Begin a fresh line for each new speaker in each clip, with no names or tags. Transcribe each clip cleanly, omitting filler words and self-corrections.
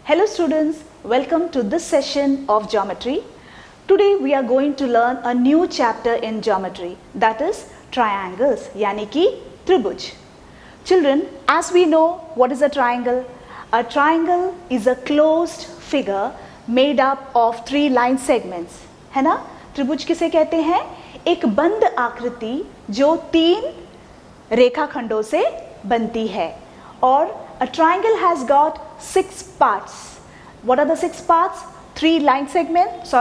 Hello students, welcome to this session of geometry. Today we are going to learn a new chapter in geometry, that is triangles, यानी कि त्रिभुज. Children, as we know, what is a triangle? A triangle is a closed figure made up of three line segments. है ना? त्रिभुज किसे कहते हैं? एक बंद आकृति जो तीन रेखाखंडों से बनती है. और a triangle has got 6 parts. What are the 6 parts? 3 line segments,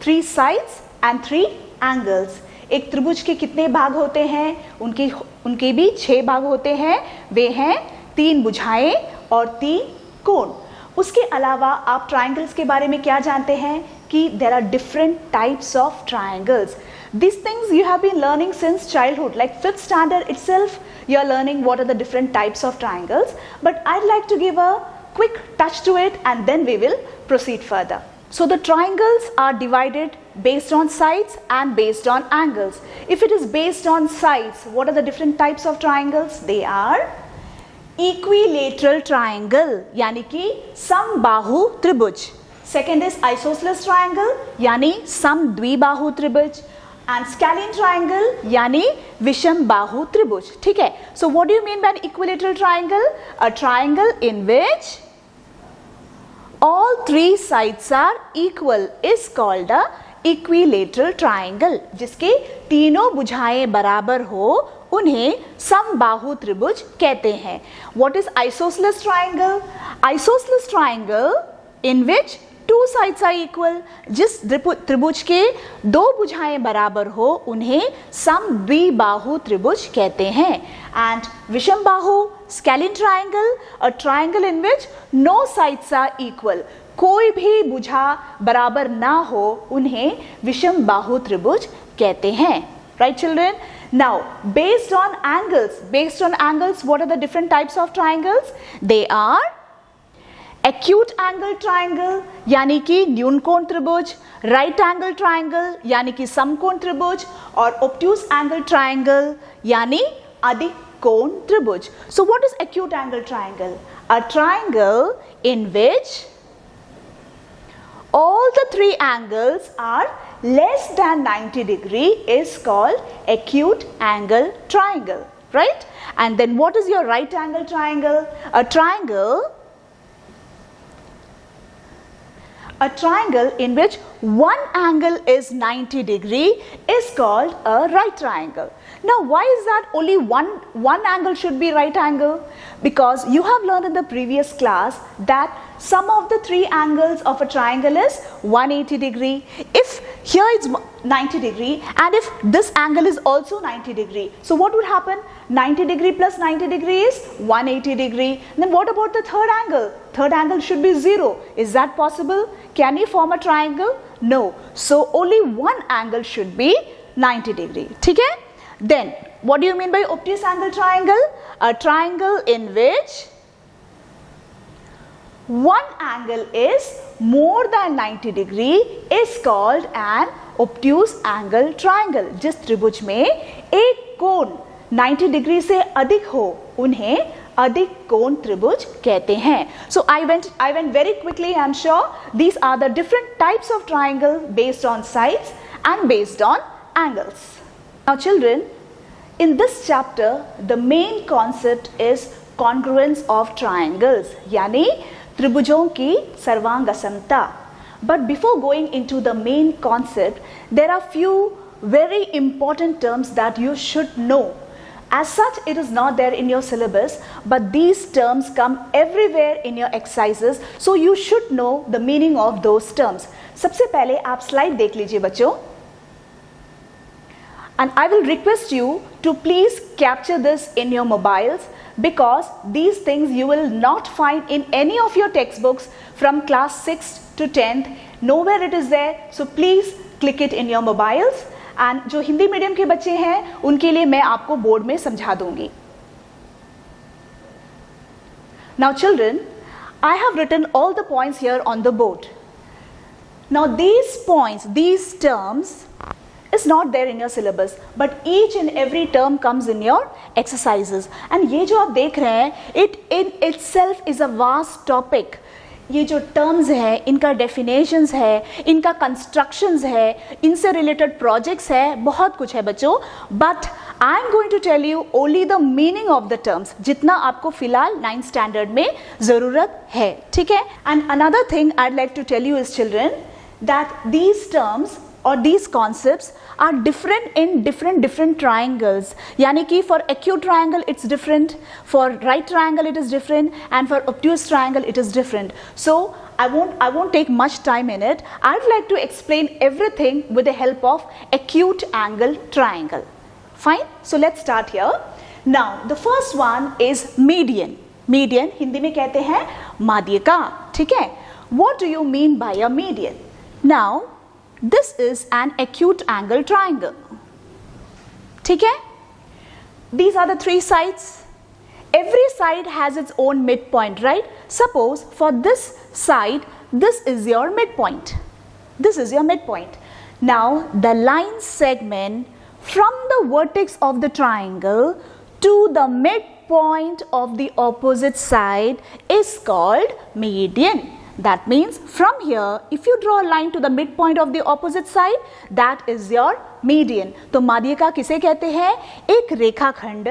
3 sides and 3 angles. एक त्रिभुज के कितने भाग होते हैं? उनके भी 6 भाग होते हैं. वे हैं 3 भुजाएं और 3 कोण. उसके अलावा आप ट्राइंगल्स के बारे में क्या जानते हैं कि there are different types of triangles. These things you have been learning since childhood, like 5th standard itself you are learning what are the different types of triangles, but I'd like to give a quick touch to it and then we will proceed further. So the triangles are divided based on sides and based on angles. If it is based on sides, what are the different types of triangles? They are equilateral triangle, यानी कि समबाहु त्रिभुज. Second is isosceles triangle, यानी समद्विबाहु त्रिभुज. And scalene triangle यानी विषम बाहु त्रिभुज. ठीक है. So what do you mean by an equilateral triangle? A triangle in which all 3 sides are equal is called a equilateral triangle. जिसके तीनों भुजाएं बराबर हो उन्हें समबाहु त्रिभुज कहते हैं. What is isosceles triangle? Isosceles triangle in which 2 sides are equal. जिस त्रिभुज के 2 भुजाएं बराबर हो उन्हें समद्विबाहु त्रिभुज कहते हैं. And विषम बाहु, scalene triangle, a triangle in which no sides are equal. कोई भी भुजा बराबर ना हो उन्हें विषम बाहु त्रिभुज कहते हैं. Right children? Now based on angles, what are the different types of triangles? They are acute angle triangle यानी कि न्यून कोण त्रिभुज, राइट एंगल ट्राइंगल यानी कि समकोण त्रिभुज और obtuse angle triangle यानी अधिक कोण त्रिभुज. So what is acute angle triangle? A triangle in which all the 3 angles are less than 90 degree is called acute angle triangle, right? And then what is your right angle triangle? A triangle in which one angle is 90 degree is called a right triangle. Now why is that only one angle should be right angle? Because you have learned in the previous class that sum of the 3 angles of a triangle is 180 degree. If here it's 90 degree and if this angle is also 90 degree, so what would happen? 90 degree plus 90 degree is 180 degree. Then what about the third angle? Third angle should be 0. Is that possible? Can you form a triangle? No. So only one angle should be 90 degree. ठीक है? Then what do you mean by obtuse angle triangle? A triangle in which one angle is more than 90 degree is called an obtuse angle triangle. जिस त्रिभुज में एक कोण 90 degree से अधिक हो उन्हें अधिक कोण त्रिभुज कहते हैं. So I went very quickly. I'm sure these are the different types of triangle based on sides and based on angles. Now children, in this chapter the main concept is congruence of triangles, यानी त्रिभुजों की सर्वांग असमता. But before going into the main concept, there are few very important terms that you should know. As such, it is not there in your syllabus, but these terms come everywhere in your exercises, so you should know the meaning of those terms. सबसे पहले आप slide देख लीजिए बच्चों. And I will request you to please capture this in your mobiles because these things you will not find in any of your textbooks from class 6th to 10th. Nowhere it is there, so please click it in your mobiles. And जो Hindi medium के बच्चे हैं उनके लिए मैं आपको board में समझा दूंगी. Now children, I have written all the points here on the board. Now these points, these terms is not there in your syllabus, but each and every term comes in your exercises. And ये जो आप देख रहे हैं, it in itself is a vast topic. ये जो terms है, इनका डेफिनेशंस है, इनका कंस्ट्रक्शंस है, इनसे रिलेटेड प्रोजेक्ट्स है, बहुत कुछ है बच्चों, but I am going to tell you only the meaning of the terms, जितना आपको फिलहाल 9th स्टैंडर्ड में ज़रूरत है, ठीक है. And another thing I would like to tell you is children that these terms or these concepts are different in different triangles. यानी कि for acute triangle it's different, for right triangle it is different, and for obtuse triangle it is different. So I won't take much time in it. I'd like to explain everything with the help of acute angle triangle. Fine? So let's start here. Now the first one is median. Median Hindi में कहते हैं माध्यिका, ठीक है. What do you mean by a median? Now this is an acute angle triangle, ठीक है. These are the three sides. Every side has its own midpoint, right? Suppose for this side, this is your midpoint. This is your midpoint. Now the line segment from the vertex of the triangle to the midpoint of the opposite side is called median. That means from here, if you draw a line to the midpoint of the opposite side, that is your median. तो माध्यिका किसे कहते हैं? एक रेखाखंड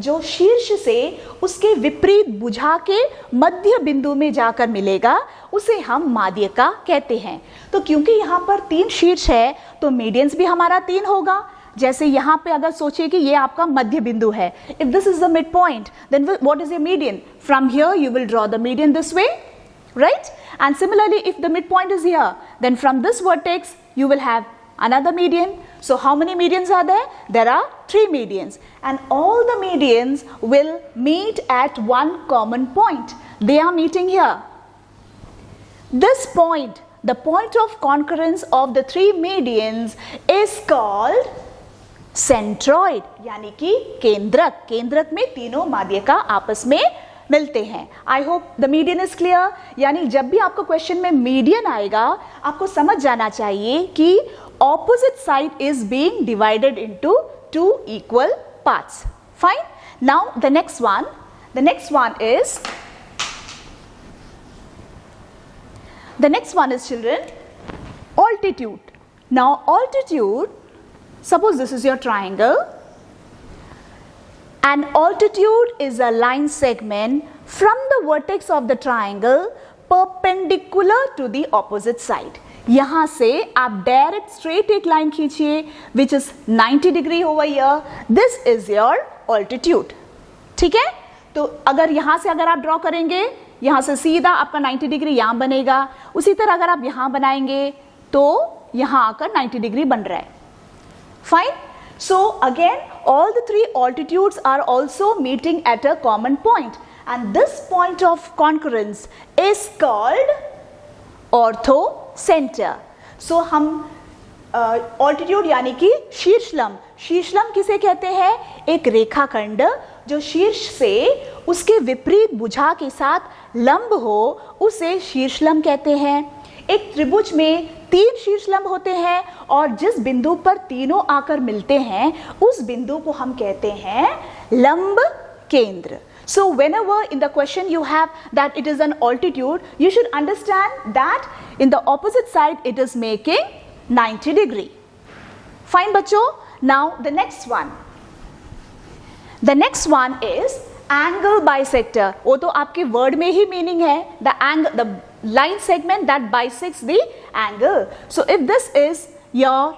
जो शीर्ष से उसके विपरीत भुजा के मध्य बिंदु में जाकर मिलेगा, उसे हम माध्यिका कहते हैं. तो क्योंकि यहाँ पर 3 शीर्ष है, तो मीडियंस भी हमारा 3 होगा. जैसे यहाँ पे अगर सोचिए कि ये आपका मध्य बिंदु है, if this is the midpoint, then what is your median? From here you will draw the median this way, right? And similarly, if the midpoint is here, then from this vertex you will have another median. So how many medians are there? There are 3 medians, and all the medians will meet at one common point. They are meeting here. This point, the point of concurrence of the 3 medians, is called centroid, यानी कि केंद्रक. केंद्रक में तीनों माध्यिका आपस में मिलते हैं. I hope the median is clear. यानी जब भी आपको क्वेश्चन में मीडियन आएगा, आपको समझ जाना चाहिए कि opposite side is being divided into 2 equal parts. Fine. Now the next one is children, altitude. Now altitude, suppose this is your triangle. An altitude is a line segment from the vertex of the triangle perpendicular to the opposite side. यहाँ से आप direct straight एक line खींचिए which is 90 degree over here. This is your altitude. ठीक है. तो अगर यहाँ से अगर आप ड्रॉ करेंगे, यहाँ से सीधा आपका 90 डिग्री यहाँ बनेगा. उसी तरह अगर आप यहाँ बनाएंगे तो यहाँ आकर 90 डिग्री बन रहा है. Fine. So again, all the 3 altitudes are also meeting at a common point, and this point of concurrence is called orthocenter. So हम altitude यानी कि शीर्षलंब. शीर्षलंब किसे कहते हैं? एक रेखाखंड जो शीर्ष से उसके विपरीत भुजा के साथ लंब हो, उसे शीर्षलंब कहते हैं. एक त्रिभुज में 3 शीर्षलंब होते हैं, और जिस बिंदु पर तीनों आकर मिलते हैं, उस बिंदु को हम कहते हैं लंब केंद्र. So whenever in the question you have that it is an altitude, you should understand that in the opposite side it is making 90 degree. Fine बच्चों. Now the next one. The next one is angle bisector. वो तो आपके word में ही meaning है. The angle, the line segment that bisects the angle. So if this is your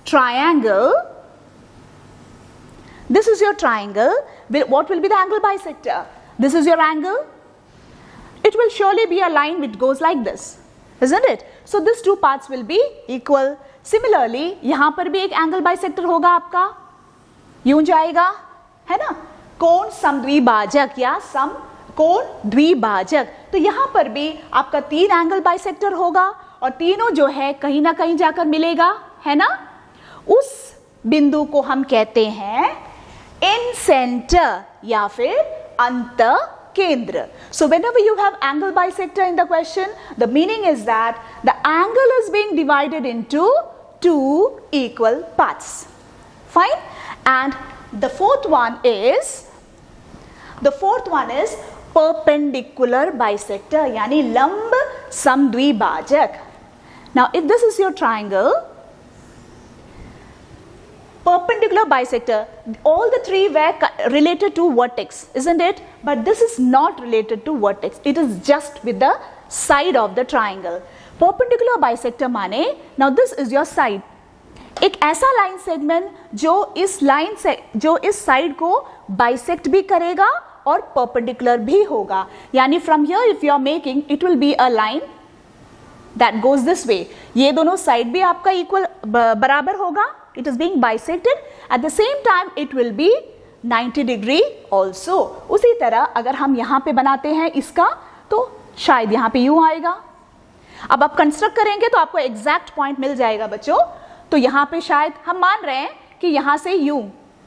triangle, this is your triangle, what will be the angle bisector? This is your angle. It will surely be a line which goes like this, isn't it? So these 2 parts will be equal. Similarly, यहाँ पर भी एक angle bisector होगा आपका, यूं जाएगा, है ना? कोण समद्विभाजक या कोण द्विभाजक. तो यहाँ पर भी आपका 3 एंगल बाइसेक्टर होगा, और तीनों जो है कहीं ना कहीं जाकर मिलेगा, है ना? उस बिंदु को हम कहते हैं इन सेंटर या फिर अंत केंद्र. So whenever you have angle bisector in the question, the meaning is that the angle is being divided into 2 equal parts. Fine. And the fourth one is perpendicular bisector, यानी लंब समद्विभाजक. Now if this is your triangle, perpendicular bisector, all the three were related to vertex, isn't it? But this is not related to vertex, it is just with the side of the triangle. Perpendicular bisector माने, now this is your side. एक ऐसा line segment जो इस side को bisect भी करेगा और perpendicular भी होगा. यानी from here if you are making, it will be a line that goes this way. ये दोनों साइड भी आपका इक्वल बराबर होगा. It is being bisected. At the same time it will be 90 degree also. उसी तरह अगर हम यहाँ पे बनाते हैं इसका, तो शायद यहाँ पे यूं आएगा. अब आप कंस्ट्रक्ट करेंगे तो आपको एग्जैक्ट पॉइंट मिल जाएगा बच्चों. तो यहाँ पे शायद हम मान रहे हैं कि यहाँ से यूं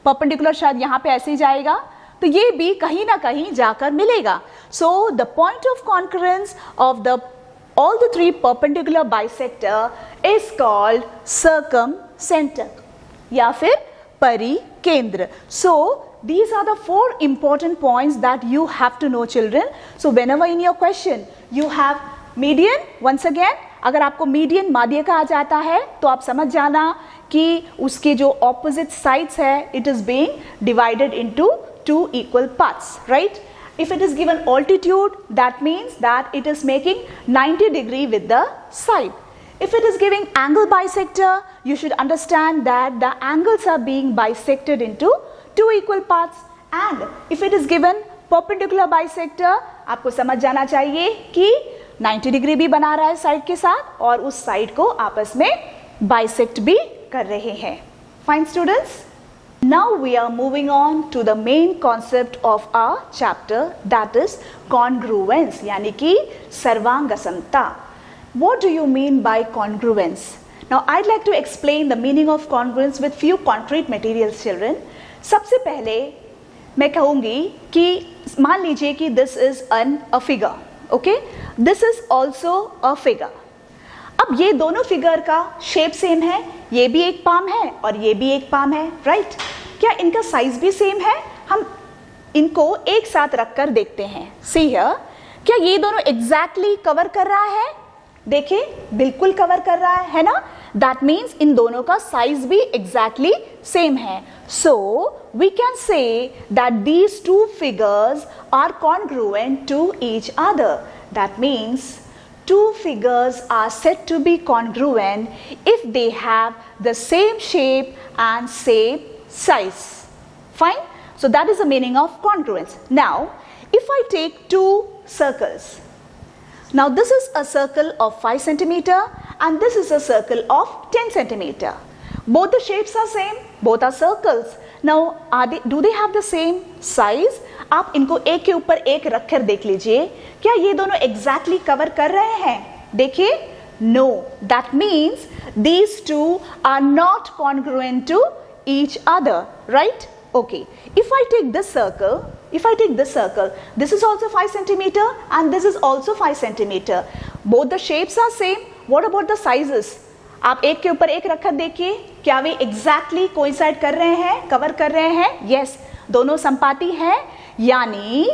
परपेंडिकुलर शायद यहाँ पे ऐसे ही जाएगा, तो ये भी कहीं ना कहीं जाकर मिलेगा. So the point of concurrence of the all the three perpendicular bisector is called circumcenter या फिर परिकेंद्र. So these are the four important points that you have to know, children. So whenever in your question you have median, once again अगर आपको median माध्य का आ जाता है तो आप समझ जाना कि उसके जो ऑपोजिट साइड्स है, it is being divided into two equal parts, right? If it is given altitude, that means that it is making 90 degree with the side. If it is giving angle bisector, you should understand that the angles are being bisected into two equal parts. And if it is given perpendicular bisector, आपको समझ जाना चाहिए कि 90 degree भी बना रहा है side के साथ और उस साइड को आपस में बाइसेक्ट भी कर रहे हैं. Fine students? Now we are moving on to the main concept of our chapter, that is congruence, यानी कि सर्वांग समता. What do you mean by congruence? Now I'd like to explain the meaning of congruence with few concrete materials, children. सबसे पहले मैं कहूँगी कि मान लीजिए कि this is a figure, okay? This is also a figure. अब ये दोनों फिगर का शेप सेम है, ये भी एक पाम है और ये भी एक पाम है, राइट? क्या इनका साइज भी सेम है? हम इनको एक साथ रखकर देखते हैं. सी हियर, क्या ये दोनों एग्जैक्टली कवर कर रहा है? देखिए, बिल्कुल कवर कर रहा है ना? दैट मीन्स इन दोनों का साइज भी एग्जैक्टली सेम है. So we can say that these two figures are congruent to each other. That means two figures are said to be congruent if they have the same shape and same size. Fine? So that is the meaning of congruence. Now, if I take two circles, now this is a circle of 5 centimeter and this is a circle of 10 centimeter. Both the shapes are same, both are circles. Now, do they have the same size? आप इनको एक के ऊपर एक रखकर देख लीजिए, क्या ये दोनों एग्जैक्टली कवर कर रहे हैं? देखिए, no. That means these two are not congruent to each other, right? Okay. If I take this circle, this is also 5 centimeter and this is also 5 centimeter. Both the shapes are same. What about the sizes? आप एक के ऊपर एक रखकर देखिए, क्या वे exactly coincide कर रहे हैं, कवर कर रहे हैं? यस, दोनों संपाती हैं. यानी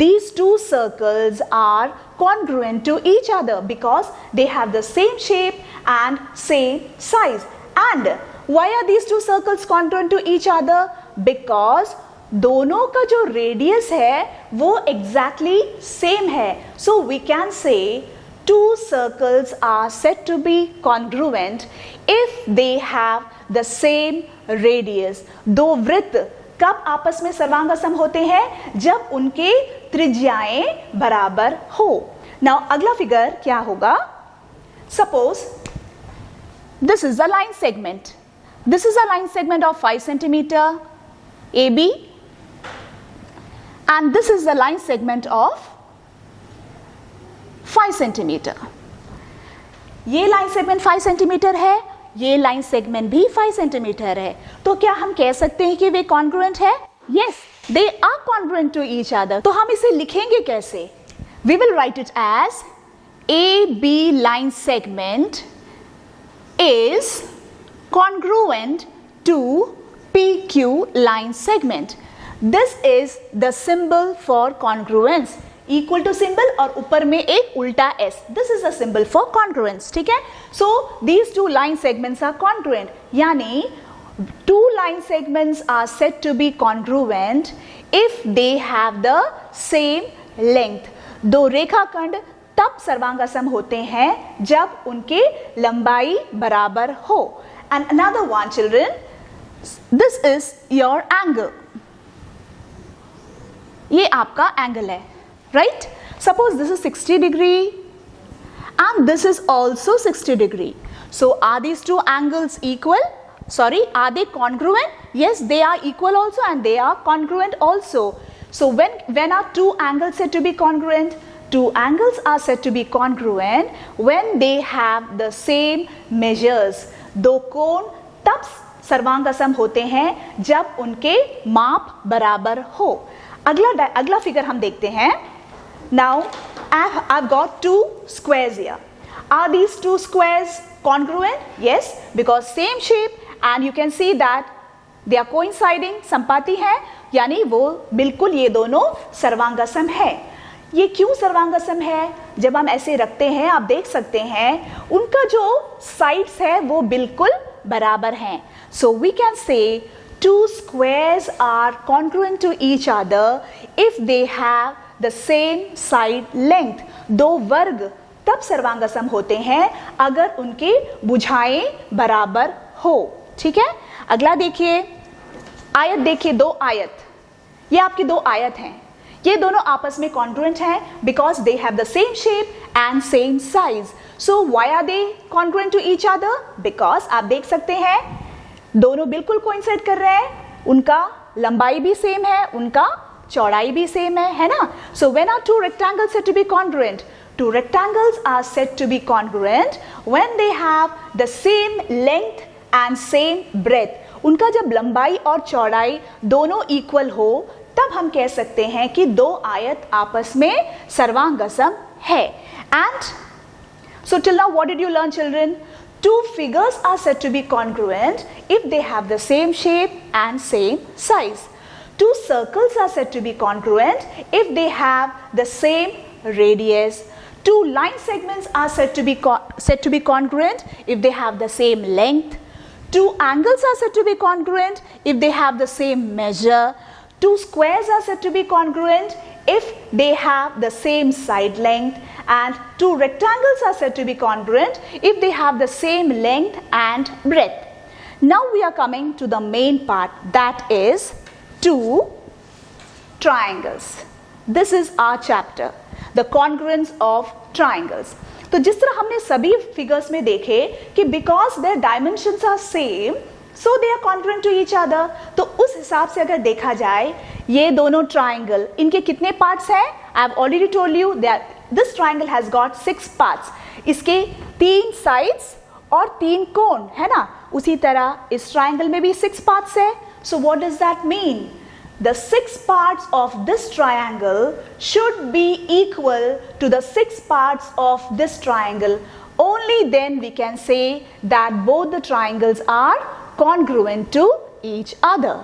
these two circles are congruent to each other because they have the same shape and same size. And why are these two circles congruent to each other? Because दोनों का जो रेडियस है वो exactly same है. So we can say two circles are said to be congruent if they have the same radius. दो वृत्त कब आपस में सर्वांगसम होते हैं? जब उनके त्रिज्याएं बराबर हो. नाउ अगला फिगर क्या होगा? Suppose this is a line segment. This is a line segment of 5 centimetre AB and this is the line segment of 5 centimetre. ये लाइन सेगमेंट 5 सेंटीमीटर है, ये लाइन सेगमेंट भी 5 सेंटीमीटर है. तो क्या हम कह सकते हैं कि वे कॉन्ग्रुएंट है? Yes, they are congruent to each other. तो हम इसे लिखेंगे कैसे? We will write it as AB line segment is congruent to PQ line segment. This is the symbol for congruence. Equal to symbol और ऊपर में एक उल्टा S, this is a symbol for congruence, ठीक है। So these two line segments are congruent, यानी two line segments are said to be congruent if they have the same length. दो रेखाखंड तब सर्वांगासम होते हैं जब उनके लंबाई बराबर हो. And another one, children, this is your angle. ये आपका एंगल है, right? Suppose this is 60 degree and this is also 60 degree. So are these two angles equal? Sorry, are they congruent? Yes, they are equal also and they are congruent also. So when are two angles said to be congruent? Two angles are said to be congruent when they have the same measures. दो कोण तब सर्वांगासम होते हैं जब उनके माप बराबर हो. अगला फिगर हम देखते हैं. Now I've got two squares here. Are these two squares congruent? Yes, because same shape and you can see that they are coinciding. संपाती है, यानी वो बिल्कुल ये दोनों सर्वांगासम है. ये क्यों सर्वांगासम है? जब हम ऐसे रखते हैं आप देख सकते हैं उनका जो साइड्स है वो बिल्कुल बराबर हैं. So we can say two squares are congruent to each other if they have the same side length. दो वर्ग तब सर्वांगासम होते हैं अगर उनकी भुजाएं बराबर हो. ठीक है. अगला देखिए, आयत देखिए, दो आयत, ये आपकी दो आयत हैं. ये दोनों आपस में कॉन्ग्रुएंट हैं because they have the same shape and same size. So why are they congruent to each other? Because आप देख सकते हैं दोनों बिल्कुल कोइंसाइड कर रहे हैं, उनका लंबाई भी सेम है, उनका चौड़ाई भी सेम है ना. So when are two rectangles said to be congruent? Two rectangles are said to be congruent when they have the same length and same breadth. उनका जब लंबाई और चौड़ाई दोनों इक्वल हो तब हम कह सकते हैं कि दो आयत आपस में सर्वांगासम है. And so till now what did you learn, children? Two figures are said to be congruent if they have the same shape and same size. Two circles are said to be congruent if they have the same radius. Two line segments are said to be congruent if they have the same length. Two angles are said to be congruent if they have the same measure. Two squares are said to be congruent if they have the same side length. And two rectangles are said to be congruent if they have the same length and breadth. Now we are coming to the main part, that is two triangles. This is our chapter, the congruence of triangles. तो जिस तरह हमने सभी figures में देखे कि because their dimensions are same, so they are congruent to each other. तो उस हिसाब से अगर देखा जाए ये दोनों ट्राइंगल, इनके कितने पार्ट्स हैं? I have already told you that this triangle has got 6 parts. इसके 3 sides और 3 कोण है ना. उसी तरह इस ट्राइंगल में भी 6 parts है. So what does that mean? The 6 parts of this triangle should be equal to the 6 parts of this triangle. Only then we can say that both the triangles are congruent to each other.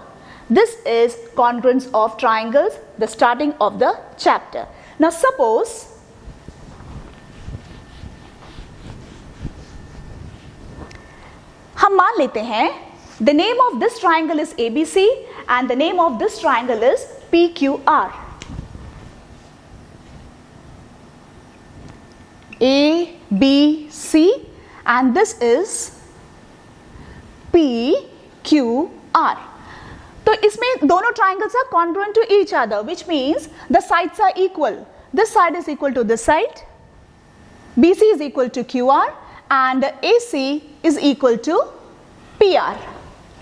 This is congruence of triangles, the starting of the chapter. Now suppose हम मान लेते हैं the name of this triangle is ABC and the name of this triangle is PQR. A, B, C and this is PQR. तो इसमें दोनों triangles are congruent to each other, which means the sides are equal. This side is equal to this side, BC is equal to QR and AC is equal to PR.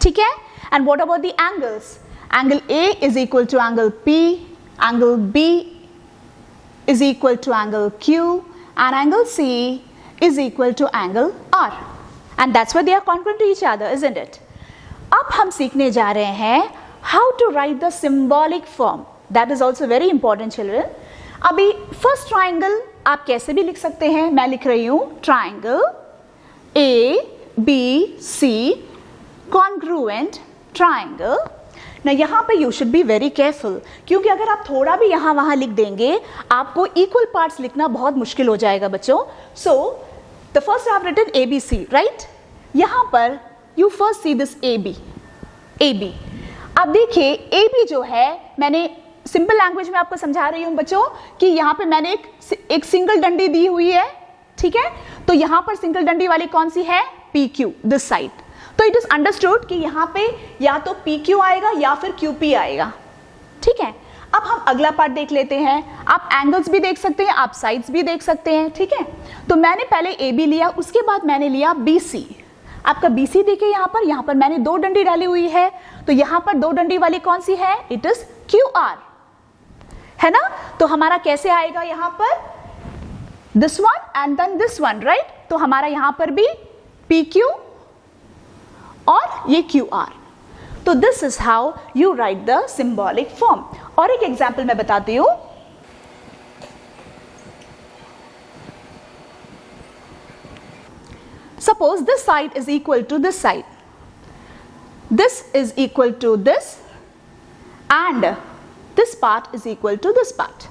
ठीक है. And what about the angles? Angle A is equal to angle P, angle B is equal to angle Q and angle C is equal to angle R. And that's why they are congruent to each other, isn't it? अब हम सीखने जा रहे हैं how to write the symbolic form. That is also very important, children. अभी first triangle आप कैसे भी लिख सकते हैं. मैं लिख रही हूँ triangle A, B, C, congruent triangle. ना यहाँ पे you should be very careful, क्योंकि अगर आप थोड़ा भी यहाँ वहाँ लिख देंगे आपको इक्वल पार्ट्स लिखना बहुत मुश्किल हो जाएगा बच्चों. So the first I have written ABC, right. यहाँ पर you first see this AB. अब देखिए AB जो है, मैंने सिंपल लैंग्वेज में आपको समझा रही हूँ बच्चों कि यहाँ पे मैंने एक सिंगल डंडी दी हुई है, ठीक है. तो यहाँ पर सिंगल डंडी वाली कौन सी है? PQ, this side. तो इट इज अंडरस्टूड कि यहाँ पे या तो PQ आएगा या फिर QP आएगा, ठीक है. अब हम अगला पार्ट देख लेते हैं. आप एंगल्स भी देख सकते हैं, आप साइड्स भी देख सकते हैं, ठीक है. तो मैंने पहले AB लिया, उसके बाद मैंने लिया BC. आपका BC देखिए यहाँ पर मैंने 2 डंडी डाली हुई है. तो यहाँ पर 2 डंडी वाली कौन सी है? इट इज QR, है ना. तो हमारा कैसे आएगा यहाँ पर? This one and then this one, right. तो हमारा यहाँ पर भी PQ और ये QR. तो this is how you right the symbolic form. और एक एग्जाम्पल मैं बताती हूं. Suppose this side is equal to this side. This is equal to this and this part is equal to this part.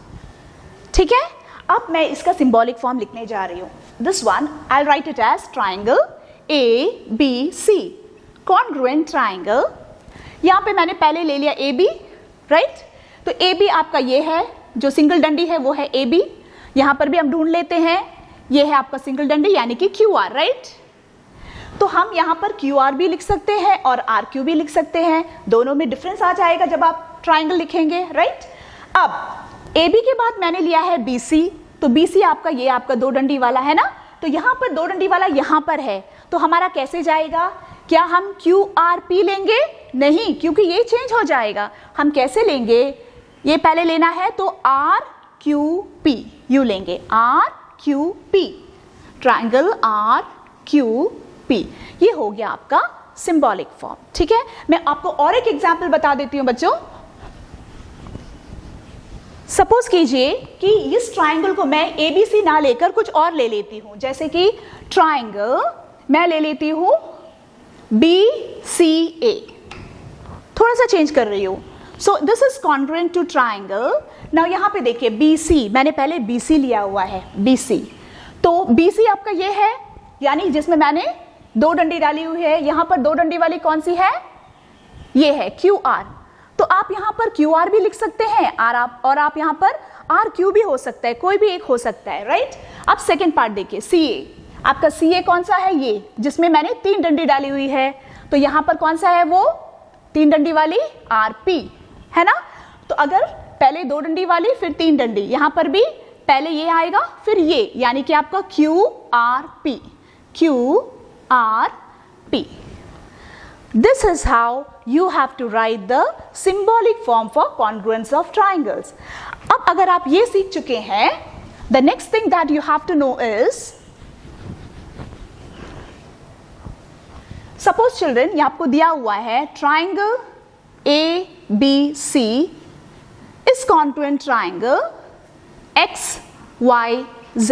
ठीक है. अब मैं इसका सिंबॉलिक फॉर्म लिखने जा रही हूं. This one I'll write it as triangle ABC, congruent triangle. यहाँ पे मैंने पहले ले लिया AB, राइट. तो AB आपका ये है, जो सिंगल डंडी है वो है AB. यहाँ पर भी हम ढूंढ लेते हैं, ये है आपका सिंगल डंडी यानी कि QR, राइट. तो हम यहाँ पर QR भी लिख सकते हैं और RQ भी लिख सकते हैं. दोनों में डिफरेंस आ जाएगा जब आप ट्राइंगल लिखेंगे, राइट. अब AB के बाद मैंने लिया है BC. तो BC आपका ये आपका 2 डंडी वाला है ना. तो यहाँ पर 2 डंडी वाला यहाँ पर है. तो हमारा कैसे जाएगा? क्या हम QRP लेंगे? नहीं, क्योंकि ये चेंज हो जाएगा. हम कैसे लेंगे? ये पहले लेना है तो RQP यू लेंगे. RQP, triangle RQP. ये हो गया आपका सिंबॉलिक फॉर्म, ठीक है. मैं आपको और एक एग्जांपल बता देती हूं बच्चों. सपोज कीजिए कि इस ट्राइंगल को मैं ABC ना लेकर कुछ और ले लेती हूं. जैसे कि ट्राइंगल मैं ले लेती हूं BCA. थोड़ा सा चेंज कर रही हूं. So this is congruent to triangle. Now यहाँ पे देखिए BC, मैंने पहले BC लिया हुआ है, BC. तो BC आपका ये है, यानी जिसमें मैंने 2 डंडी डाली हुई है. यहाँ पर 2 डंडी वाली कौन सी है? ये है QR. तो आप यहाँ पर QR भी लिख सकते हैं और आप यहाँ पर RQ भी हो सकता है, कोई भी एक हो सकता है, राइट. अब सेकेंड पार्ट देखिए, CA. आपका CA कौन सा है? ये जिसमें मैंने 3 डंडी डाली हुई है. तो यहाँ पर कौन सा है वो 3 डंडी वाली? RP, है ना. तो अगर पहले 2 डंडी वाली फिर 3 डंडी, यहाँ पर भी पहले ये आएगा फिर ये, यानी कि आपका QRP. This is how you have to write the symbolic form for congruence of triangles. अब अगर आप ये सीख चुके हैं, the next thing that you have to know is, suppose children, ये आपको दिया हुआ है triangle ABC is congruent triangle XYZ.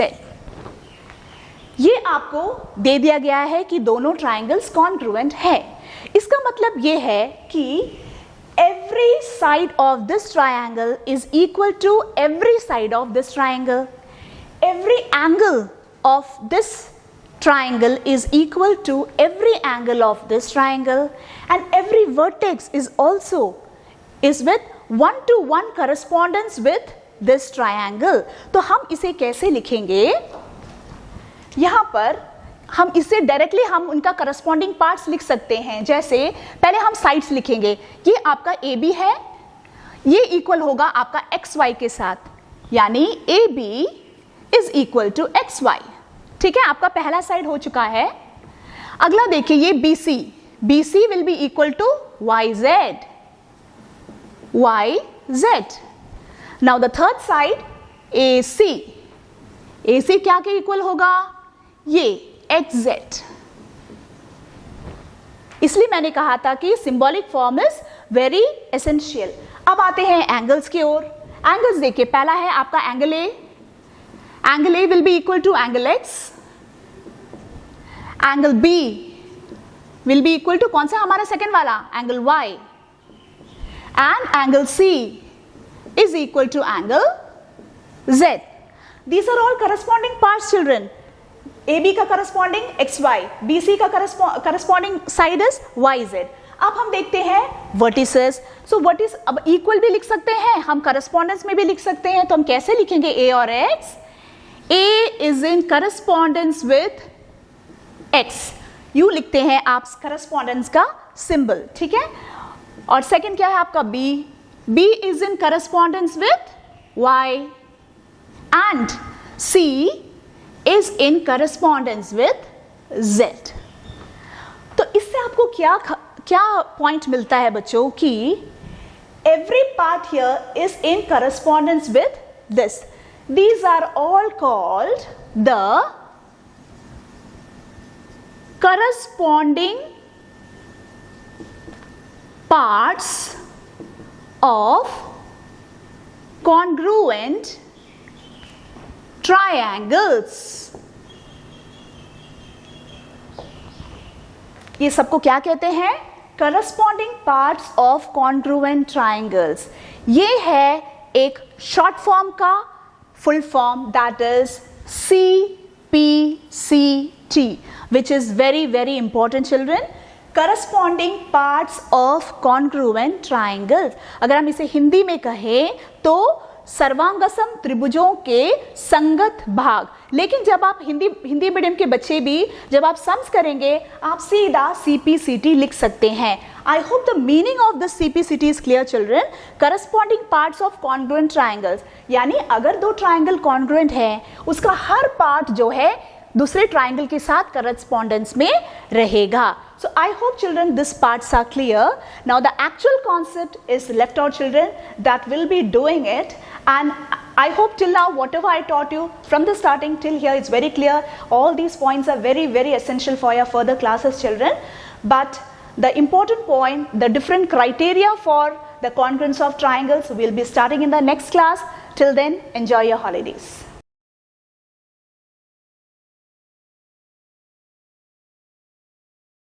ये आपको दे दिया गया है कि दोनों ट्राइंगल्स कॉन्ग्रुएंट है. इसका मतलब ये है कि every side of this triangle is equal to every side of this triangle. Every angle of this triangle is equal to every angle of this triangle, and every vertex is with 1-to-1 correspondence with this triangle. तो हम इसे कैसे लिखेंगे? यहाँ पर हम इससे directly हम उनका करस्पॉन्डिंग पार्ट्स लिख सकते हैं. जैसे पहले हम साइड्स लिखेंगे. ये आपका AB है, ये इक्वल होगा आपका XY के साथ, यानी AB is equal to XY. ठीक है, आपका पहला साइड हो चुका है. अगला देखिए ये BC. BC will be equal to YZ. Now the third side AC. AC क्या के इक्वल होगा? ये XZ. इसलिए मैंने कहा था कि symbolic form is very essential. अब आते हैं एंगल्स की ओर. एंगल्स देखिए, पहला है आपका angle A. Angle A will be equal to angle X. Angle B will be equal to कौन सा हमारा सेकेंड वाला? Angle Y. and angle C is equal to angle Z. These are all corresponding parts, children. AB का corresponding XY, BC का corresponding side is YZ. अब हम देखते हैं vertices. So vertices अब equal भी लिख सकते हैं, हम correspondence में भी लिख सकते हैं. तो हम कैसे लिखेंगे A और X? A is in correspondence with X. You लिखते हैं आप correspondence का symbol, ठीक है? और second क्या है आपका B? B is in correspondence with Y. And C is in correspondence with Z. तो इससे आपको क्या पॉइंट मिलता है बच्चों कि every part here is in correspondence with this. These are all called the corresponding parts of congruent triangles. ये सबको क्या कहते हैं? Corresponding parts of congruent triangles. ये है एक short form का full form, that is CPCT, which is very very important, children. Corresponding parts of congruent triangles. अगर हम इसे हिंदी में कहें तो सर्वांगसम त्रिभुजों के संगत भाग. लेकिन जब आप हिंदी मीडियम के बच्चे भी जब आप सम्स करेंगे आप सीधा CPCT लिख सकते हैं. I hope the meaning of the CPCT is clear, children. Corresponding parts of congruent triangles. यानी अगर दो ट्राइंगल congruent है उसका हर पार्ट जो है दूसरे ट्राइंगल के साथ करस्पॉन्डेंस में रहेगा. So I hope, children, these parts are clear. Now the actual concept is left out, children, that will be doing it, and I hope till now whatever I taught you from the starting till here is very clear. All these points are very very essential for your further classes, children. But the important point, the different criteria for the congruence of triangles will be starting in the next class. Till then, enjoy your holidays.